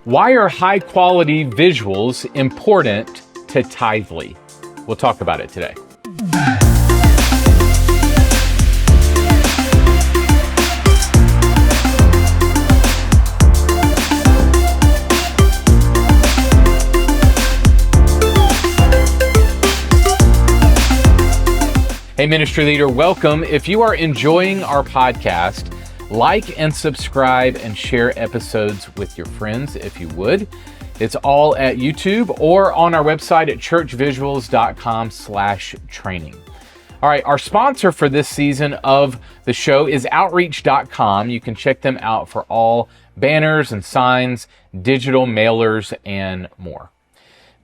Why are high quality visuals important to Tithely? We'll talk about it today. Hey, ministry leader, welcome. If you are enjoying our podcast, like and subscribe and share episodes with your friends if you would. It's all at YouTube or on our website at churchvisuals.com/training. All right, our sponsor for this season of the show is outreach.com. You can check them out for all banners and signs, digital mailers, and more.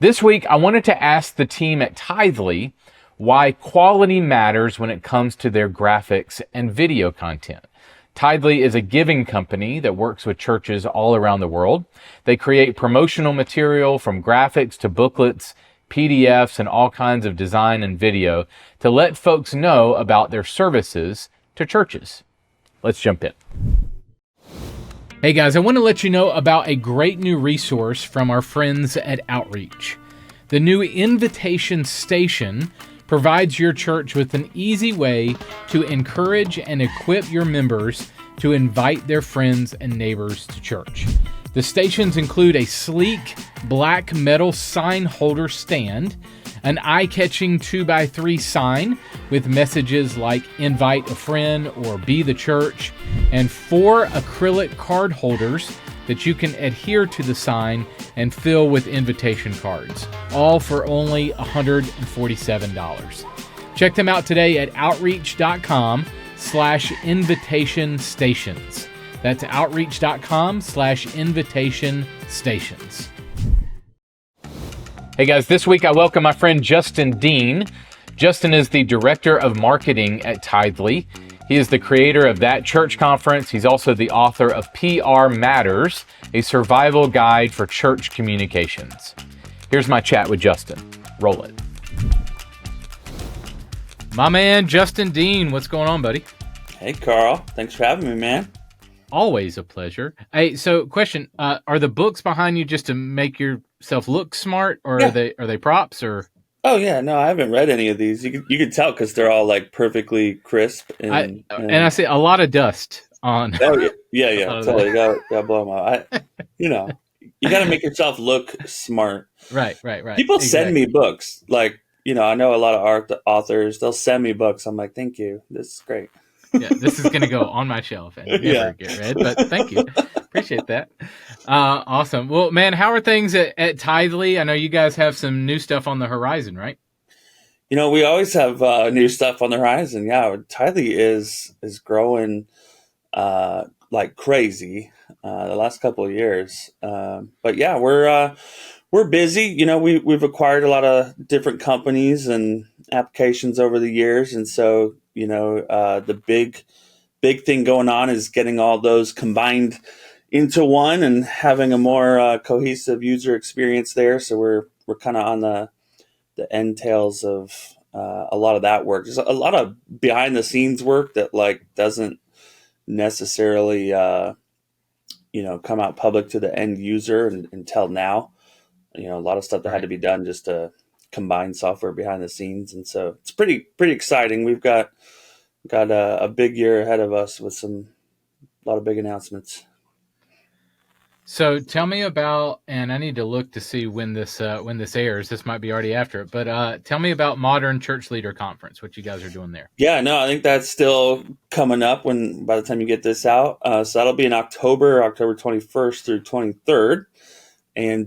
This week, I wanted to ask the team at Tithely why quality matters when it comes to their graphics and video content. Tithely is a giving company that works with churches all around the world. They create promotional material from graphics to booklets, PDFs, and all kinds of design and video to let folks know about their services to churches. Let's jump in. Hey guys, I want to let you know about a great new resource from our friends at Outreach. The new invitation station provides your church with an easy way to encourage and equip your members to invite their friends and neighbors to church. The stations include a sleek black metal sign holder stand, an eye-catching 2x3 sign with messages like invite a friend or be the church, and 4 acrylic card holders that you can adhere to the sign and fill with invitation cards, all for only $147. Check them out today at outreach.com/invitation stations. That's outreach.com/invitation stations. Hey guys, this week I welcome my friend Justin Dean. Justin is the Director of Marketing at Tithely. He is the creator of That Church Conference. He's also the author of PR Matters, a survival guide for church communications. Here's my chat with Justin. Roll it. My man, Justin Dean, what's going on, buddy? Hey, Carl. Thanks for having me, man. Always a pleasure. Hey, so question, are the books behind you just to make yourself look smart, or Yeah. are they props, or? Oh, yeah. No, I haven't read any of these. You can tell because they're all like perfectly crisp. And I see a lot of dust on. Oh, yeah. Totally. Gotta blow them out. You got to make yourself look smart. Right. People send me books. Like, I know a lot of authors. They'll send me books. I'm like, thank you. This is great. Yeah, this is going to go on my shelf and never get read, but thank you. Appreciate that. Awesome. Well, man, how are things at Tithely? I know you guys have some new stuff on the horizon, right? We always have new stuff on the horizon. Yeah, Tithely is growing like crazy the last couple of years. But yeah, we're busy. We've acquired a lot of different companies and applications over the years, and so the big thing going on is getting all those combined into one and having a more cohesive user experience there. So we're kind of on the entails of a lot of that work. There's a lot of behind the scenes work that doesn't necessarily come out public to the end user until now. A lot of stuff that had to be done just to combine software behind the scenes, and so it's pretty exciting. We've got a big year ahead of us with a lot of big announcements. So tell me about, and I need to look to see when this airs. This might be already after it, but tell me about Modern Church Leader Conference, what you guys are doing there. Yeah, no, I think that's still coming up by the time you get this out. So that'll be in October 21st through 23rd. And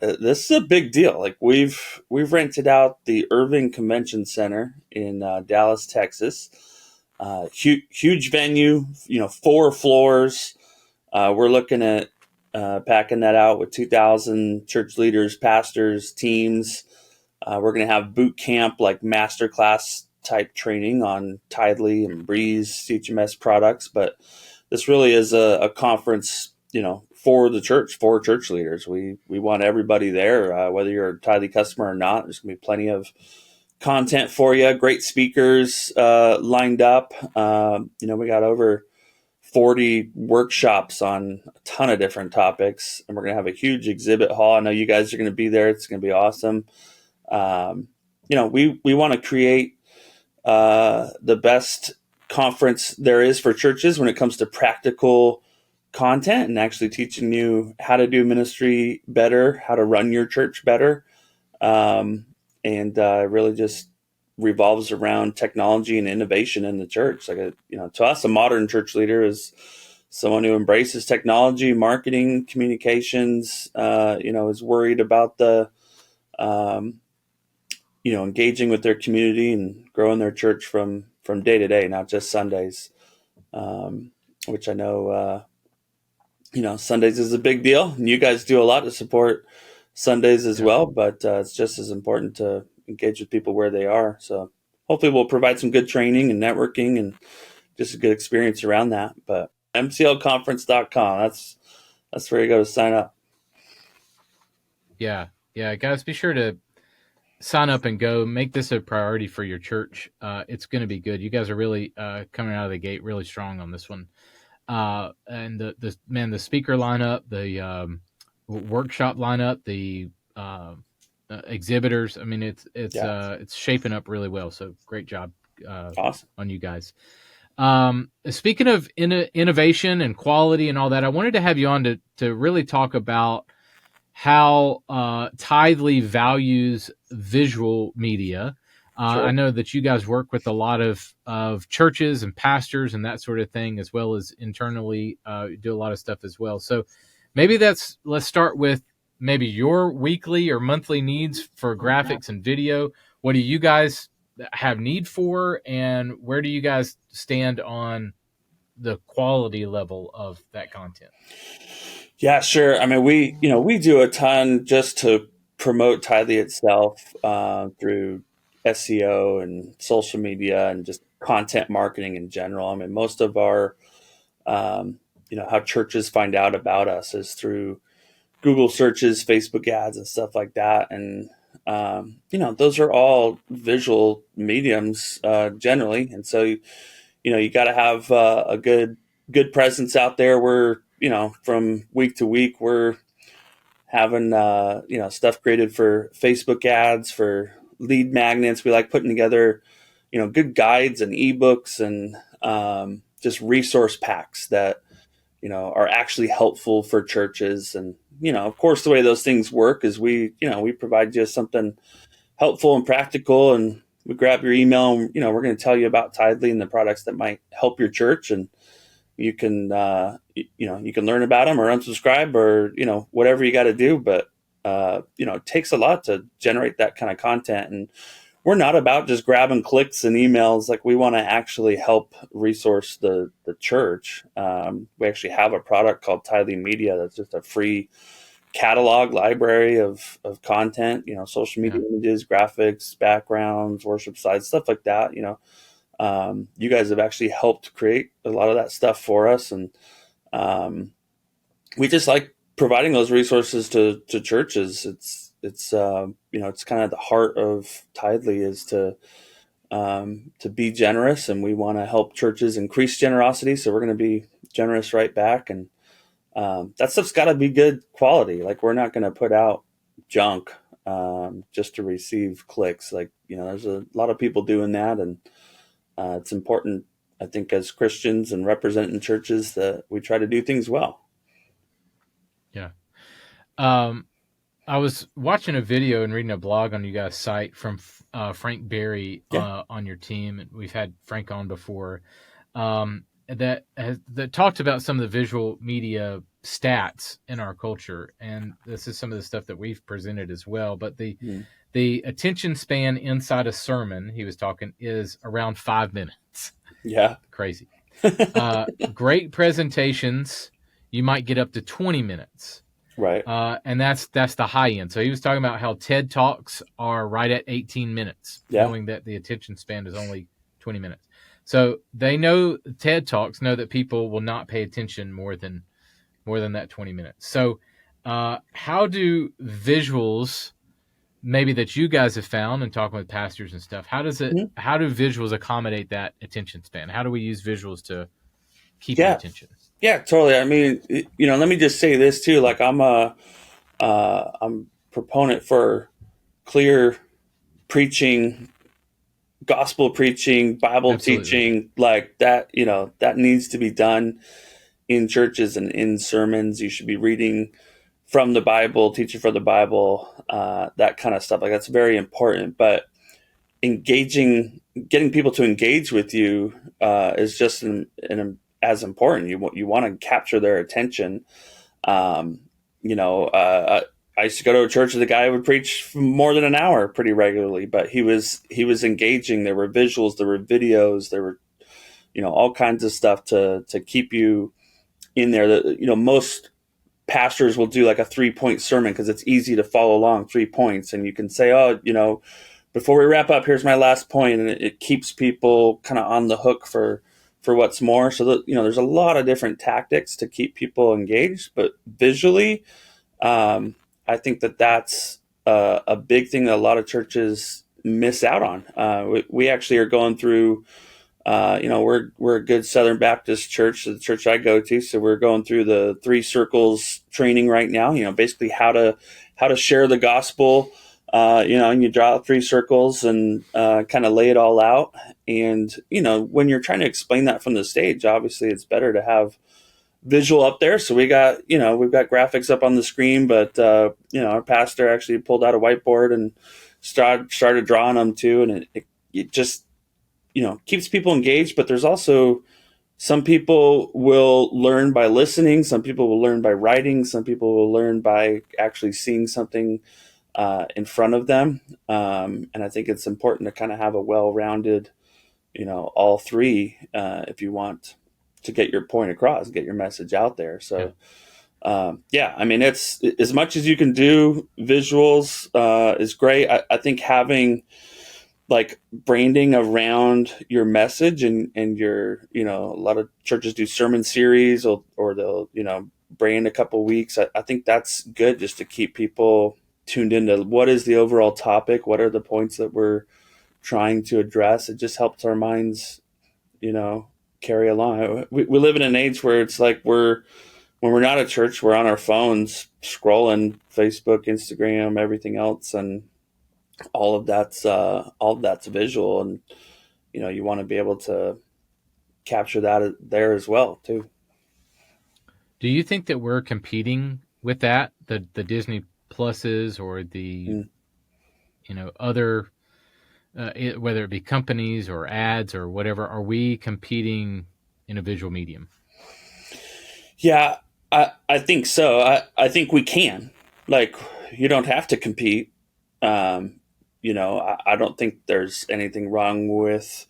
this is a big deal. Like we've rented out the Irving Convention Center in Dallas, Texas. Huge venue, 4 floors. We're looking at packing that out with 2,000 church leaders, pastors, teams. We're going to have boot camp, like masterclass type training on Tithely and Breeze CHMS products. But this really is a conference, for the church, for church leaders. We want everybody there, whether you're a Tithely customer or not. There's going to be plenty of content for you. Great speakers lined up. We got over 40 workshops on a ton of different topics, and we're going to have a huge exhibit hall. I know you guys are going to be there. It's going to be awesome. We want to create the best conference there is for churches when it comes to practical content and actually teaching you how to do ministry better, how to run your church better. And really just revolves around technology and innovation in the church. To us, a modern church leader is someone who embraces technology, marketing, communications, is worried about the, engaging with their community and growing their church from day to day, not just Sundays, which I know, Sundays is a big deal. And you guys do a lot to support Sundays as well, but it's just as important to engage with people where they are. So hopefully we'll provide some good training and networking and just a good experience around that. But mclconference.com, that's where you go to sign up. Yeah. Guys, be sure to sign up and go. Make this a priority for your church. It's going to be good. You guys are really coming out of the gate really strong on this one. And the speaker lineup, the workshop lineup, the exhibitors. I mean, it's shaping up really well. So great job, Awesome on you guys. Speaking of innovation and quality and all that, I wanted to have you on to really talk about how Tithely values visual media. Sure. I know that you guys work with a lot of churches and pastors and that sort of thing, as well as internally do a lot of stuff as well. So maybe let's start with maybe your weekly or monthly needs for graphics and video. What do you guys have need for, and where do you guys stand on the quality level of that content? Yeah, sure. I mean, we do a ton just to promote Tithely itself through SEO and social media and just content marketing in general. I mean, most of our, how churches find out about us is through Google searches, Facebook ads, and stuff like that. And, those are all visual mediums generally. And so, you got to have a good presence out there. We're, from week to week, we're having, stuff created for Facebook ads, for lead magnets. We like putting together, good guides and ebooks and just resource packs that, are actually helpful for churches. And, of course, the way those things work is we provide you something helpful and practical, and we grab your email and, we're going to tell you about Tithely and the products that might help your church. And you can, you can learn about them or unsubscribe or, whatever you got to do. But, it takes a lot to generate that kind of content. And we're not about just grabbing clicks and emails. Like, we want to actually help resource the church. We actually have a product called Tithely Media that's just a free catalog library of content, social media images, graphics, backgrounds, worship sites, stuff like that. You guys have actually helped create a lot of that stuff for us. And we just like providing those resources to churches. It's kind of the heart of Tithely is to be generous, and we want to help churches increase generosity. So we're going to be generous right back. And that stuff's got to be good quality. Like, we're not going to put out junk just to receive clicks. Like, there's a lot of people doing that. And it's important, I think, as Christians and representing churches, that we try to do things well. Yeah. I was watching a video and reading a blog on you guys' site from Frank Berry on your team. And we've had Frank on before. That talked about some of the visual media stats in our culture, and this is some of the stuff that we've presented as well. But the attention span inside a sermon, he was talking, is around 5 minutes. Yeah, crazy. Great presentations, you might get up to 20 minutes. Right. And that's the high end. So he was talking about how TED Talks are right at 18 minutes, knowing that the attention span is only 20 minutes. So they know, TED Talks know that people will not pay attention more than that 20 minutes. So how do visuals, maybe that you guys have found and talking with pastors and stuff, how do visuals accommodate that attention span? How do we use visuals to keep your Yeah. attention. Yeah, totally. I mean, let me just say this too. Like, I'm proponent for clear preaching, gospel preaching, Bible Absolutely. teaching, like that. That needs to be done in churches and in sermons. You should be reading from the Bible, teaching from the Bible, that kind of stuff. Like, that's very important. But getting people to engage with you is just as important. You want to capture their attention. Um, I used to go to a church where the guy would preach for more than an hour pretty regularly, but he was engaging. There were visuals, there were videos, there were all kinds of stuff to keep you in there. That most pastors will do like a 3-point sermon because it's easy to follow along 3 points, and you can say, oh, before we wrap up, here's my last point, and it keeps people kind of on the hook for what's more. So that there's a lot of different tactics to keep people engaged, but visually, I think that's a big thing that a lot of churches miss out on. We actually are going through. We're a good Southern Baptist church, the church I go to. So we're going through the 3 circles training right now. Basically how to share the gospel. And you draw out 3 circles and kind of lay it all out. And when you're trying to explain that from the stage, obviously it's better to have visual up there. So we've got graphics up on the screen, but our pastor actually pulled out a whiteboard and started drawing them too, and it just keeps people engaged. But there's also some people will learn by listening, some people will learn by writing, some people will learn by actually seeing something in front of them. And I think it's important to kind of have a well-rounded, all 3 if you want to get your point across, get your message out there. Yeah. So I mean, it's as much as you can do. Visuals is great. I think having like branding around your message and your, a lot of churches do sermon series or they'll, brand a couple weeks. I think that's good just to keep people tuned into what is the overall topic, what are the points that we're trying to address. It just helps our minds, carry along. We live in an age where it's like when we're not at church, we're on our phones scrolling Facebook, Instagram, everything else, and all of that's visual, and you want to be able to capture that there as well too. Do you think that we're competing with that, the Disney Pluses or the Mm. other whether it be companies or ads or whatever? Are we competing in a visual medium? Yeah, I think so. I think we can. Like, you don't have to compete. I don't think there's anything wrong with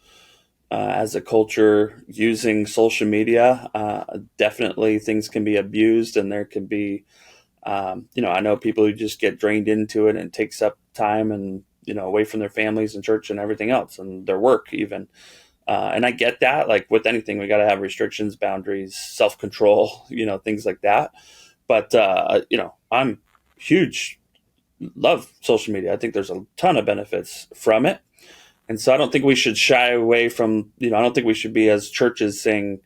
as a culture using social media. Definitely things can be abused, and there can be I know people who just get drained into it and it takes up time and away from their families and church and everything else and their work even. And I get that. Like with anything, we got to have restrictions, boundaries, self control, things like that. But I'm huge, love social media. I think there's a ton of benefits from it, and so I don't think we should shy away from. I don't think we should be as churches saying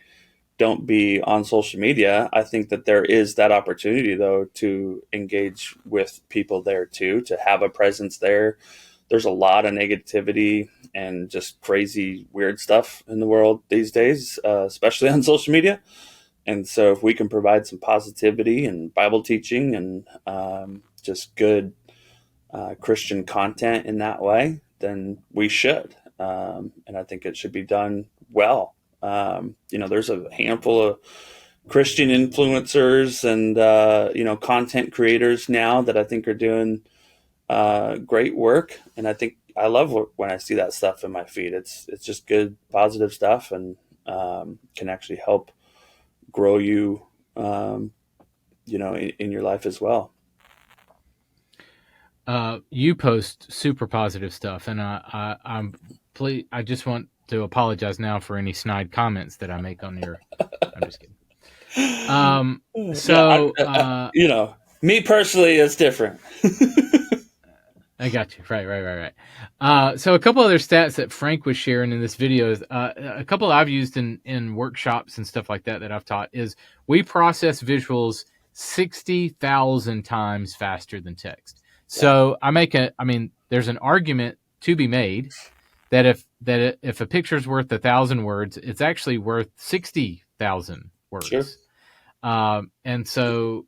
don't be on social media. I think that there is that opportunity though to engage with people there too, to have a presence there. There's a lot of negativity and just crazy weird stuff in the world these days, especially on social media. And so if we can provide some positivity and Bible teaching and just good Christian content in that way, then we should. And I think it should be done well. There's a handful of Christian influencers and content creators now that I think are doing great work, and I think I love when I see that stuff in my feed. It's just good, positive stuff, and can actually help grow you, in your life as well. You post super positive stuff, and I just want to apologize now for any snide comments that I make on your. I'm just kidding. Yeah, So me personally, it's different. I got you. Right. So a couple other stats that Frank was sharing in this video is a couple I've used in workshops and stuff like that I've taught is we process visuals 60,000 times faster than text. Yeah, So I mean, there's an argument to be made that if a picture is worth 1,000 words, it's actually worth 60,000 sure. words. And so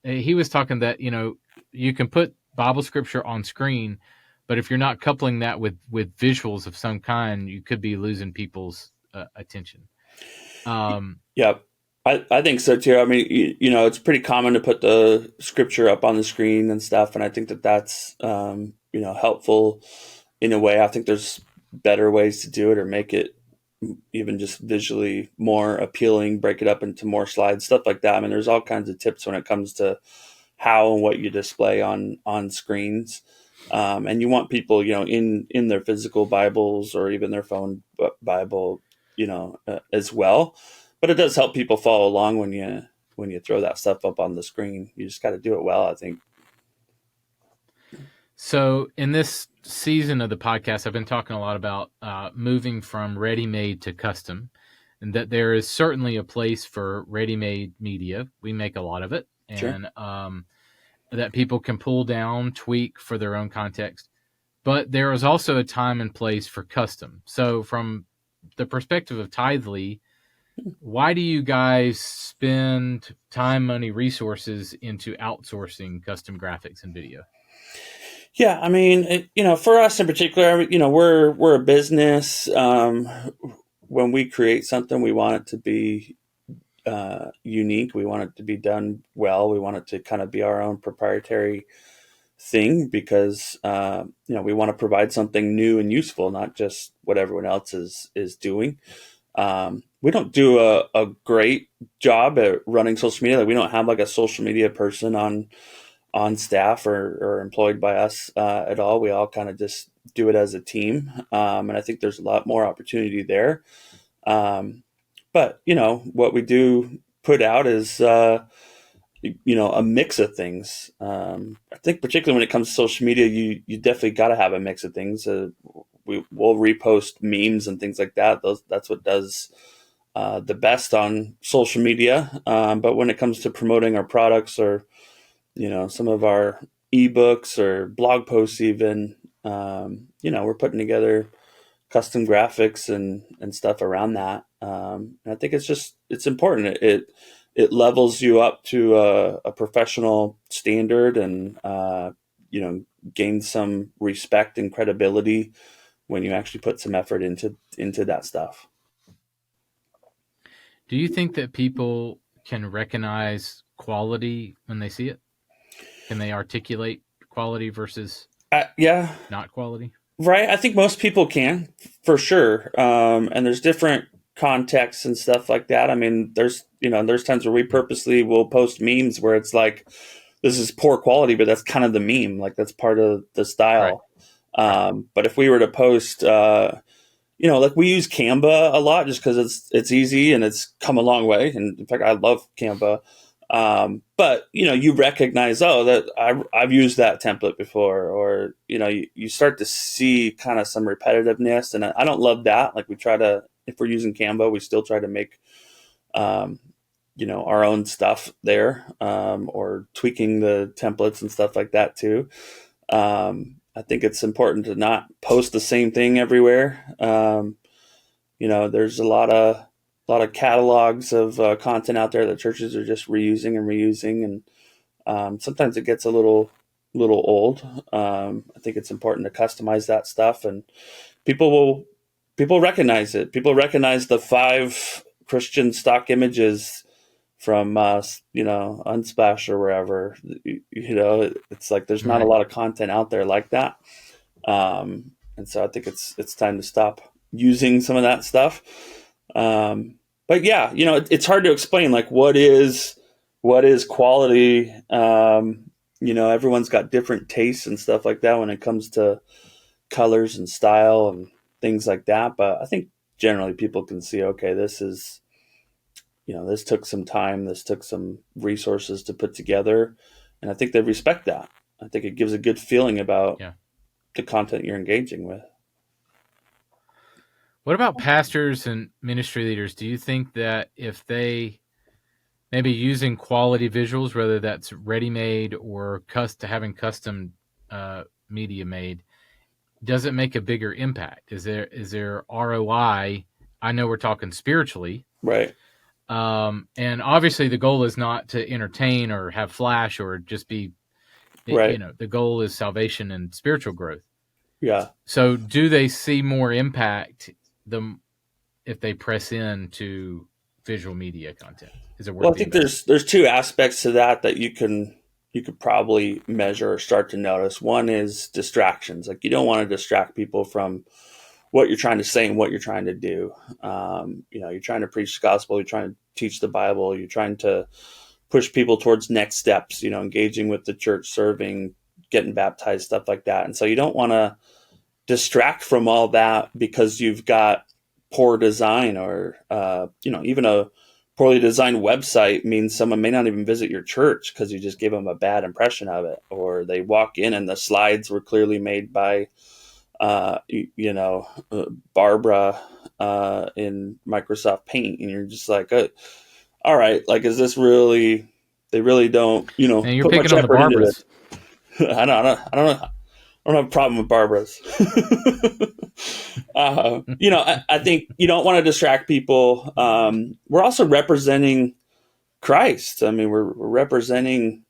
he was talking that you can put Bible scripture on screen, but if you're not coupling that with visuals of some kind, you could be losing people's attention. Um, Yeah, I think so too. I mean, it's pretty common to put the scripture up on the screen and stuff, and I think that that's helpful in a way. I think there's better ways to do it or make it even just visually more appealing, break it up into more slides, stuff like that. I mean, there's all kinds of tips when it comes to how and what you display on screens. And you want people, in their physical Bibles or even their phone Bible, as well. But it does help people follow along when you throw that stuff up on the screen. You just got to do it well, I think. so in this season of the podcast, I've been talking a lot about moving from ready-made to custom, and that there is certainly a place for ready-made media. We make a lot of it, Sure. and that people can pull down, tweak for their own context. But there is also a time and place for custom. So, from the perspective of Tithely, why do you guys spend time, money, resources into outsourcing custom graphics and video? Yeah, I mean, for us in particular, we're a business. When we create something, we want it to be unique. We want it to be done well. We want it to kind of be our own proprietary thing because we want to provide something new and useful, not just what everyone else is doing. We don't do a great job at running social media. Like we don't have like a social media person on staff or employed by us at all. We all kind of just do it as a team, and I think there's a lot more opportunity there. Um, but what we do put out is a mix of things. I think particularly when it comes to social media, you definitely got to have a mix of things. We'll repost memes and things like that. That's what does the best on social media. But when it comes to promoting our products or some of our ebooks or blog posts, even we're putting together custom graphics and stuff around that. And I think it's important. It levels you up to a professional standard and gain some respect and credibility when you actually put some effort into that stuff. Do you think that people can recognize quality when they see it? Can they articulate quality versus Yeah, not quality? right. I think most people can, for sure. And there's different contexts and stuff like that. I mean, there's times where we Yeah. purposely will post memes where it's like, this is poor quality, but that's kind of the meme. Like that's part of the Right. style. Right. But if we were to post, like we use Canva a lot just because it's easy and it's come a long way. And in fact, I love Canva. But you recognize, oh, that I've used that template before, or you start to see kind of some repetitiveness, and I don't love that. Like we try to, if we're using Canva, we still try to make um, our own stuff there, or tweaking the templates and stuff like that too. I think it's important to not post the same thing everywhere. There's a lot of catalogs of content out there that churches are just reusing and reusing, and sometimes it gets a little old. I think it's important to customize that stuff, and people will people recognize it. People recognize the 5 Christian stock images from Unsplash or wherever. It's like there's not a Right. lot of content out there like that, and so I think it's time to stop using some of that stuff. But yeah, it's hard to explain like what is quality. Everyone's got different tastes and stuff like that when it comes to colors and style and things like that. But I think generally people can see, okay, this took some time, this took some resources to put together, and I think they respect that. I think it gives a good feeling about Yeah. the content you're engaging with. What about pastors and ministry leaders? Do you think that if they maybe using quality visuals, whether that's ready-made or having custom media made, does it make a bigger impact? Is there ROI? I know we're talking spiritually, Right. and obviously the goal is not to entertain or have flash or just be, Right. the goal is salvation and spiritual growth. Yeah. So do they see more impact if they press into visual media content? Is it Well, worth I the think investment? there's two aspects to that you could probably measure or start to notice. One is distractions. Like, you don't want to distract people from what you're trying to say and what you're trying to do. You're trying to preach the gospel, you're trying to teach the Bible, you're trying to push people towards next steps, engaging with the church, serving, getting baptized, stuff like that. And so you don't want to distract from all that because you've got poor design, or even a poorly designed website means someone may not even visit your church because you just gave them a bad impression of it, or they walk in and the slides were clearly made by Barbara in Microsoft Paint, and you're just like, all right, like, is this really? They really don't, And you're put much picking on the effort into Barbaras. this. I don't have a problem with Barbara's. I think you don't want to distract people. We're also representing Christ. I mean, we're representing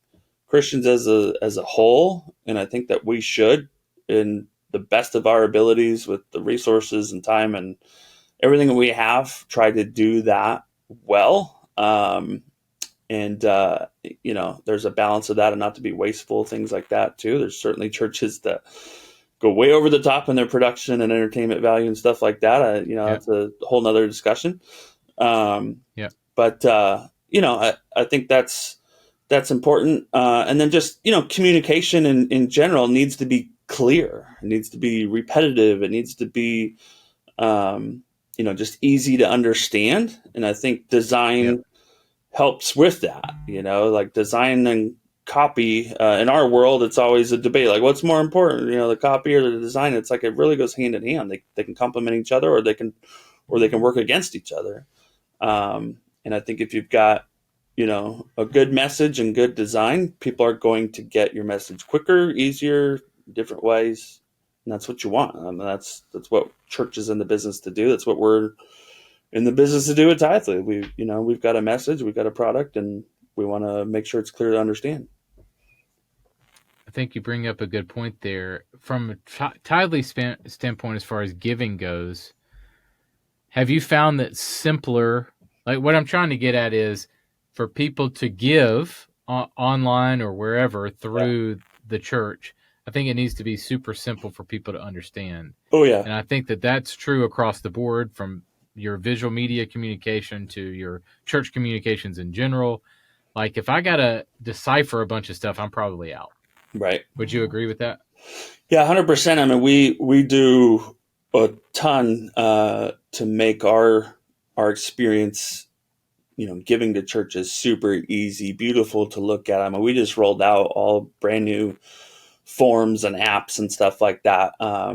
Christians as a whole, and I think that we should, in the best of our abilities, with the resources and time and everything that we have, try to do that well. And there's a balance of that, and not to be wasteful, things like that too. There's certainly churches that go way over the top in their production and entertainment value and stuff like that. That's a whole nother discussion. Yeah. But I think that's important. And then just, communication in general needs to be clear. It needs to be repetitive. It needs to be, just easy to understand. And I think design helps with that, like design and copy. In our world, it's always a debate, like, what's more important, the copy or the design? It's like, it really goes hand in hand. They can complement each other, or they can work against each other. And I think if you've got, a good message and good design, people are going to get your message quicker, easier, different ways. And that's what you want. I mean, that's what church is in the business to do. That's what we're in the business to do at Tithely. We've got a message, we've got a product, and we want to make sure it's clear to understand. I think you bring up a good point there. From a Tithely standpoint, as far as giving goes, have you found that simpler, like what I'm trying to get at is for people to give online or wherever through the church, I think it needs to be super simple for people to understand. Oh yeah. And I think that that's true across the board, from your visual media communication to your church communications in general. Like, if I got to decipher a bunch of stuff, I'm probably out. Right. Would you agree with that? Yeah, 100%. I mean, we do a ton to make our experience, giving to churches super easy, beautiful to look at. I mean, we just rolled out all brand new forms and apps and stuff like that,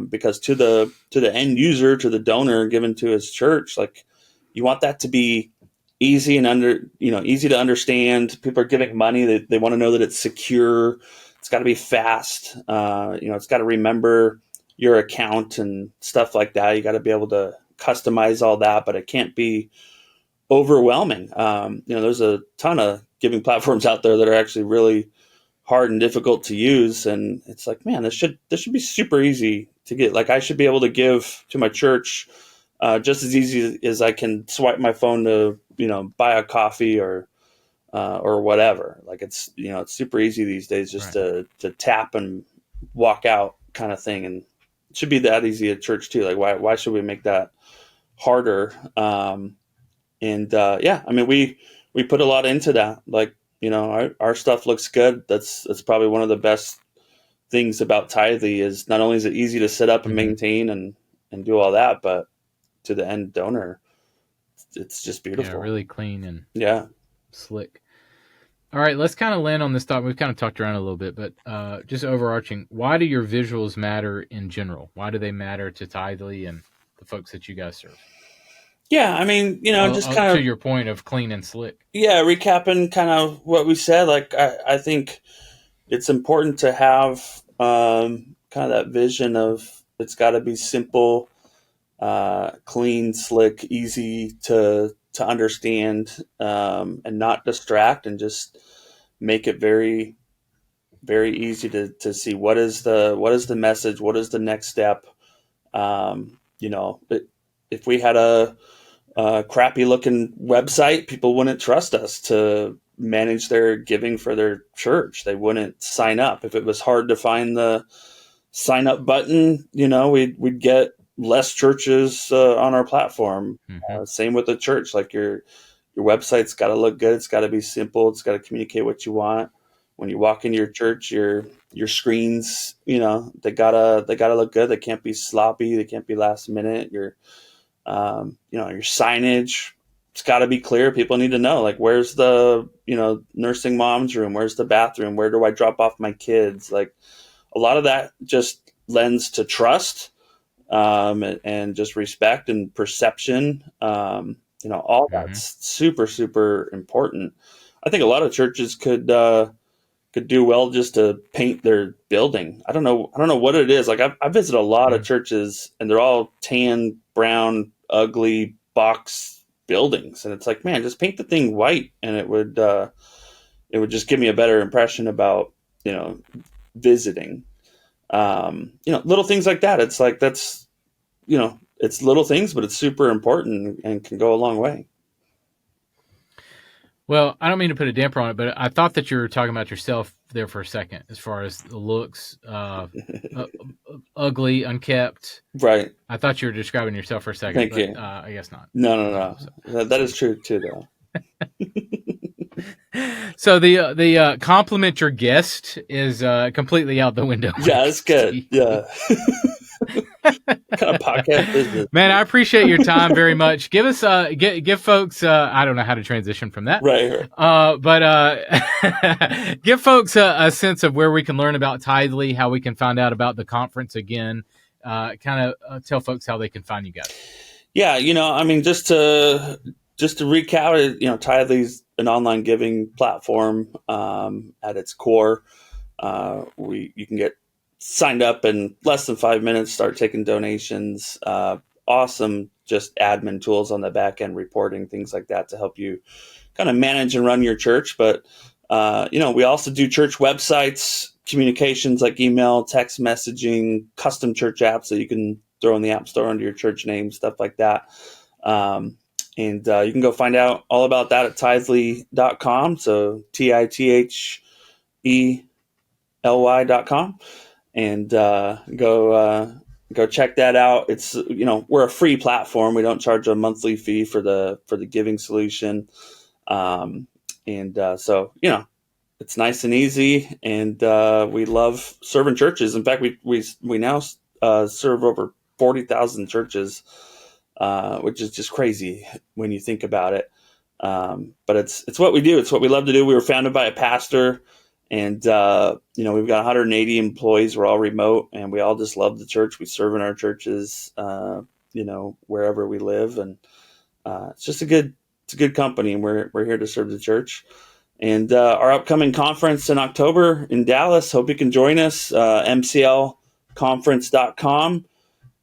because to the end user, to the donor given to his church, like, you want that to be easy and easy to understand. People are giving money, they want to know that it's secure. It's got to be fast. It's got to remember your account and stuff like that. You got to be able to customize all that, but it can't be overwhelming. There's a ton of giving platforms out there that are actually really hard and difficult to use, and it's like, man, this should be super easy to get. Like, I should be able to give to my church just as easy as I can swipe my phone to buy a coffee or whatever. Like, it's it's super easy these days just Right. to tap and walk out, kind of thing. And it should be that easy at church too. Like, why should we make that harder? I mean, we put a lot into that. Like, our stuff looks good. That's probably one of the best things about Tithely, is not only is it easy to set up and maintain and do all that, but to the end donor, it's just beautiful. Yeah, really clean and Yeah. slick. All right, let's kind of land on this thought. We've kind of talked around a little bit, but just overarching, why do your visuals matter in general? Why do they matter to Tithely and the folks that you guys serve? Yeah, I mean, just kind To of, your point of clean and slick. yeah, recapping kind of what we said. Like, I think it's important to have kind of that vision of it's got to be simple, clean, slick, easy to understand, and not distract, and just make it very, very easy to see what is the message, what is the next step. If we had a crappy looking website, people wouldn't trust us to manage their giving for their church. They wouldn't sign up. If it was hard to find the sign up button, we'd get less churches on our platform. Mm-hmm. Same with the church. Like your website's got to look good. It's got to be simple. It's got to communicate what you want. When you walk into your church, your screens, they gotta look good. They can't be sloppy. They can't be last minute. Your signage, it's got to be clear. People need to know, like, where's the, nursing mom's room? Where's the bathroom? Where do I drop off my kids? Like, a lot of that just lends to trust, and just respect and perception. All that's super, super important. I think a lot of churches could do well just to paint their building. I don't know what it is. Like, I visit a lot of churches, and they're all tan, brown, ugly box buildings, and it's like, man, just paint the thing white, and it would just give me a better impression about visiting. Little things like that. It's like that's it's little things, but it's super important and can go a long way. Well, I don't mean to put a damper on it, but I thought that you were talking about yourself there for a second, as far as the looks, ugly, unkept. Right. I thought you were describing yourself for a second. Thank but, you. I guess not. No. That is true too, though. So the compliment your guest is completely out the window. Yeah, that's good. Yeah. Kind of podcast business. Man, I appreciate your time very much. Give us give folks I don't know how to transition from that. Right. But give folks a sense of where we can learn about Tithely, how we can find out about the conference again. Kind of tell folks how they can find you guys. Yeah, I mean, just to recap, Tithely's an online giving platform at its core. You can get signed up in less than 5 minutes, start taking donations. Awesome, just admin tools on the back end, reporting, things like that to help you kind of manage and run your church. But, we also do church websites, communications like email, text messaging, custom church apps that you can throw in the App Store under your church name, stuff like that. And you can go find out all about that at tithely.com. So Tithely.com. And go check that out. It's we're a free platform. We don't charge a monthly fee for the giving solution, so it's nice and easy. And we love serving churches. In fact, we now serve over 40,000 churches, which is just crazy when you think about it. But it's what we do. It's what we love to do. We were founded by a pastor. And, we've got 180 employees. We're all remote, and we all just love the church. We serve in our churches, wherever we live. And it's a good company, and we're here to serve the church. And our upcoming conference in October in Dallas, hope you can join us, mclconference.com.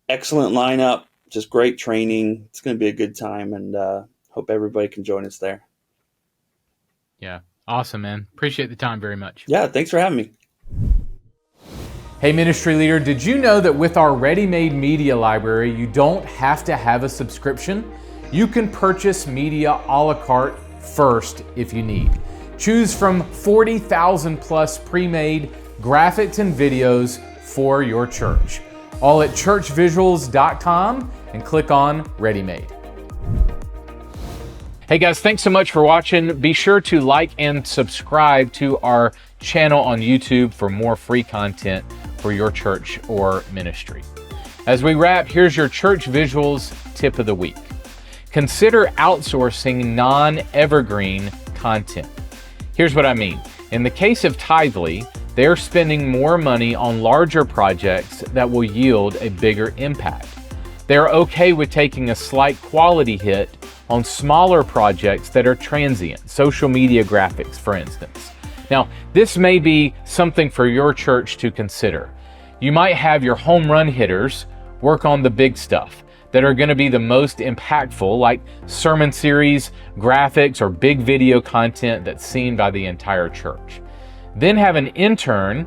Excellent lineup, just great training. It's going to be a good time, and hope everybody can join us there. Yeah. Awesome, man. Appreciate the time very much. Yeah, thanks for having me. Hey, ministry leader, did you know that with our ready-made media library, you don't have to have a subscription? You can purchase media a la carte first if you need. Choose from 40,000 plus pre-made graphics and videos for your church. All at churchvisuals.com and click on ready-made. Hey guys, thanks so much for watching. Be sure to like and subscribe to our channel on YouTube for more free content for your church or ministry. As we wrap, here's your Church Visuals tip of the week. Consider outsourcing non-evergreen content. Here's what I mean. In the case of Tithely, they're spending more money on larger projects that will yield a bigger impact. They're okay with taking a slight quality hit on smaller projects that are transient, social media graphics, for instance. Now, this may be something for your church to consider. You might have your home run hitters work on the big stuff that are going to be the most impactful, like sermon series, graphics, or big video content that's seen by the entire church. Then have an intern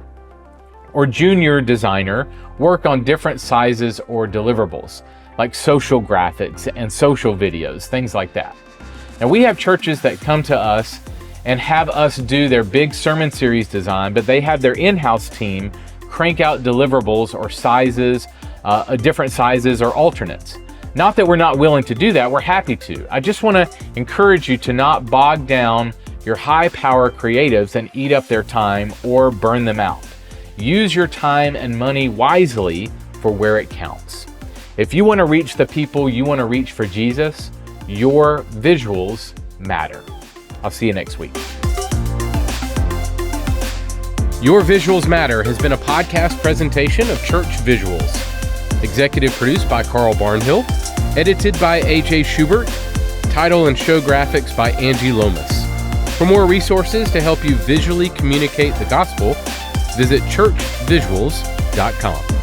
or junior designer work on different sizes or deliverables, like social graphics and social videos, things like that. Now, we have churches that come to us and have us do their big sermon series design, but they have their in-house team crank out deliverables or sizes, different sizes or alternates. Not that we're not willing to do that, we're happy to. I just want to encourage you to not bog down your high-power creatives and eat up their time or burn them out. Use your time and money wisely for where it counts. If you want to reach the people you want to reach for Jesus, your visuals matter. I'll see you next week. Your Visuals Matter has been a podcast presentation of Church Visuals. Executive produced by Carl Barnhill. Edited by AJ Schubert. Title and show graphics by Angie Lomas. For more resources to help you visually communicate the gospel, visit churchvisuals.com.